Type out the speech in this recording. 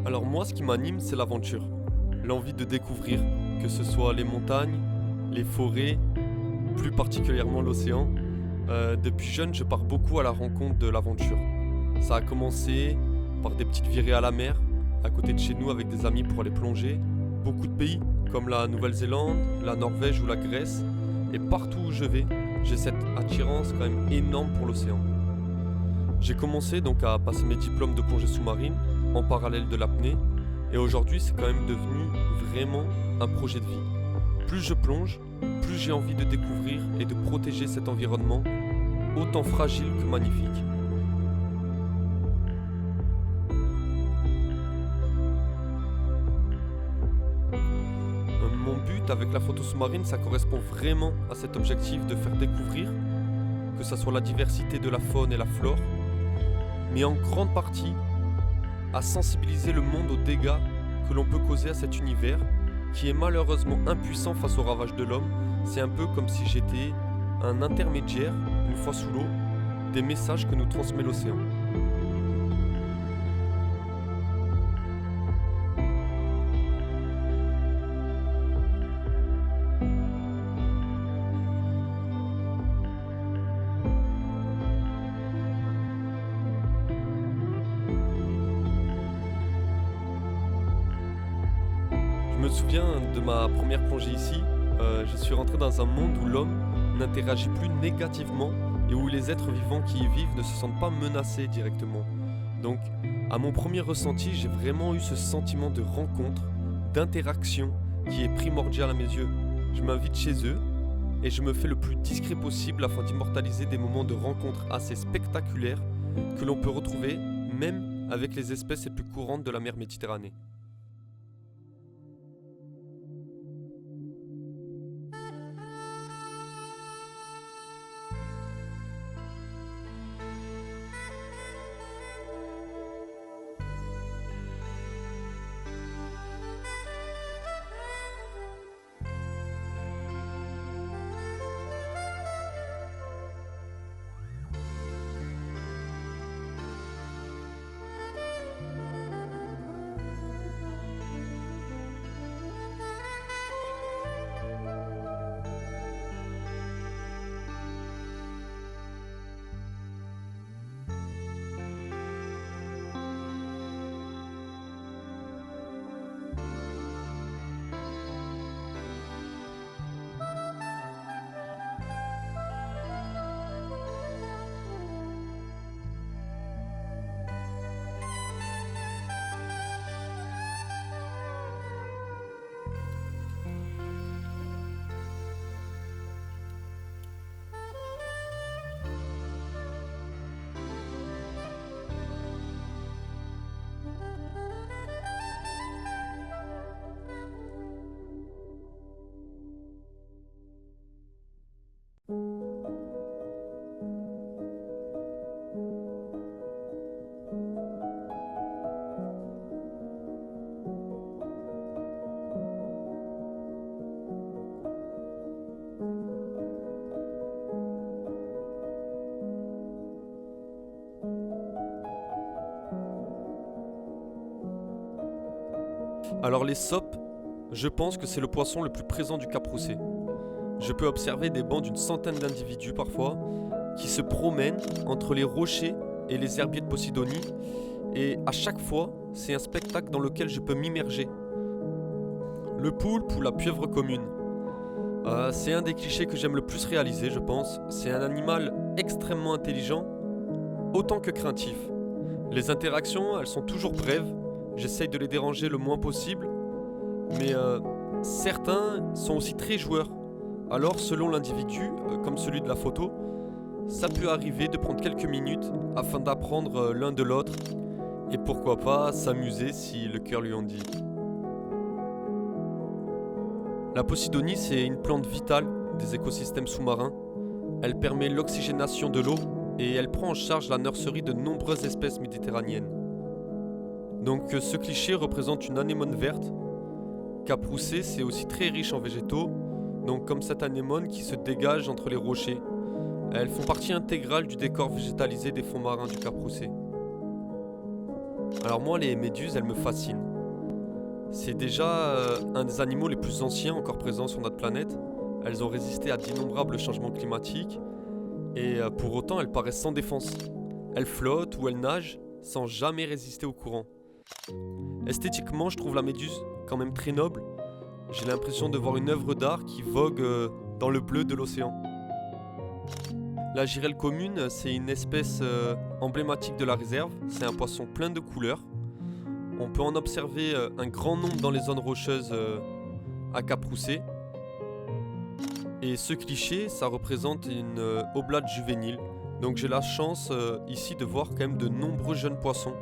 Alors moi, ce qui m'anime, c'est l'aventure. L'envie de découvrir, que ce soit les montagnes, les forêts, plus particulièrement l'océan. Depuis jeune, je pars beaucoup à la rencontre de l'aventure. Ça a commencé par des petites virées à la mer, à côté de chez nous avec des amis pour aller plonger. Beaucoup de pays, comme la Nouvelle-Zélande, la Norvège ou la Grèce. Et partout où je vais, j'ai cette attirance quand même énorme pour l'océan. J'ai commencé donc à passer mes diplômes de plongée sous-marine en parallèle de l'apnée. Et aujourd'hui, c'est quand même devenu vraiment un projet de vie. Plus je plonge, plus j'ai envie de découvrir et de protéger cet environnement, autant fragile que magnifique. Mon but avec la photo sous-marine, ça correspond vraiment à cet objectif de faire découvrir, que ce soit la diversité de la faune et la flore, mais en grande partie à sensibiliser le monde aux dégâts que l'on peut causer à cet univers qui est malheureusement impuissant face aux ravages de l'homme. C'est un peu comme si j'étais un intermédiaire, une fois sous l'eau, des messages que nous transmet l'océan. Je me souviens de ma première plongée ici. Je suis rentré dans un monde où l'homme n'interagit plus négativement et où les êtres vivants qui y vivent ne se sentent pas menacés directement. Donc, à mon premier ressenti, j'ai vraiment eu ce sentiment de rencontre, d'interaction qui est primordial à mes yeux. Je m'invite chez eux et je me fais le plus discret possible afin d'immortaliser des moments de rencontre assez spectaculaires que l'on peut retrouver même avec les espèces les plus courantes de la mer Méditerranée. Alors les sopes, je pense que c'est le poisson le plus présent du Cap Roussé. Je peux observer des bancs d'une centaine d'individus parfois qui se promènent entre les rochers et les herbiers de Posidonie et à chaque fois, c'est un spectacle dans lequel je peux m'immerger. Le poulpe ou la pieuvre commune. C'est un des clichés que j'aime le plus réaliser, je pense. C'est un animal extrêmement intelligent, autant que craintif. Les interactions, elles sont toujours brèves. J'essaye de les déranger le moins possible, mais certains sont aussi très joueurs. Alors, selon l'individu, comme celui de la photo, ça peut arriver de prendre quelques minutes afin d'apprendre l'un de l'autre et pourquoi pas s'amuser si le cœur lui en dit. La Posidonie, c'est une plante vitale des écosystèmes sous-marins. Elle permet l'oxygénation de l'eau et elle prend en charge la nurserie de nombreuses espèces méditerranéennes. Donc ce cliché représente une anémone verte. Cap Roussé, c'est aussi très riche en végétaux, donc comme cette anémone qui se dégage entre les rochers. Elles font partie intégrale du décor végétalisé des fonds marins du Cap Roussé. Alors moi, les méduses, elles me fascinent. C'est déjà un des animaux les plus anciens encore présents sur notre planète. Elles ont résisté à d'innombrables changements climatiques et pour autant, elles paraissent sans défense. Elles flottent ou elles nagent sans jamais résister au courant. Esthétiquement, je trouve la méduse quand même très noble. J'ai l'impression de voir une œuvre d'art qui vogue dans le bleu de l'océan. La girelle commune, c'est une espèce emblématique de la réserve. C'est un poisson plein de couleurs. On peut en observer un grand nombre dans les zones rocheuses à Cap-Roussé. Et ce cliché, ça représente une oblate juvénile. Donc j'ai la chance ici de voir quand même de nombreux jeunes poissons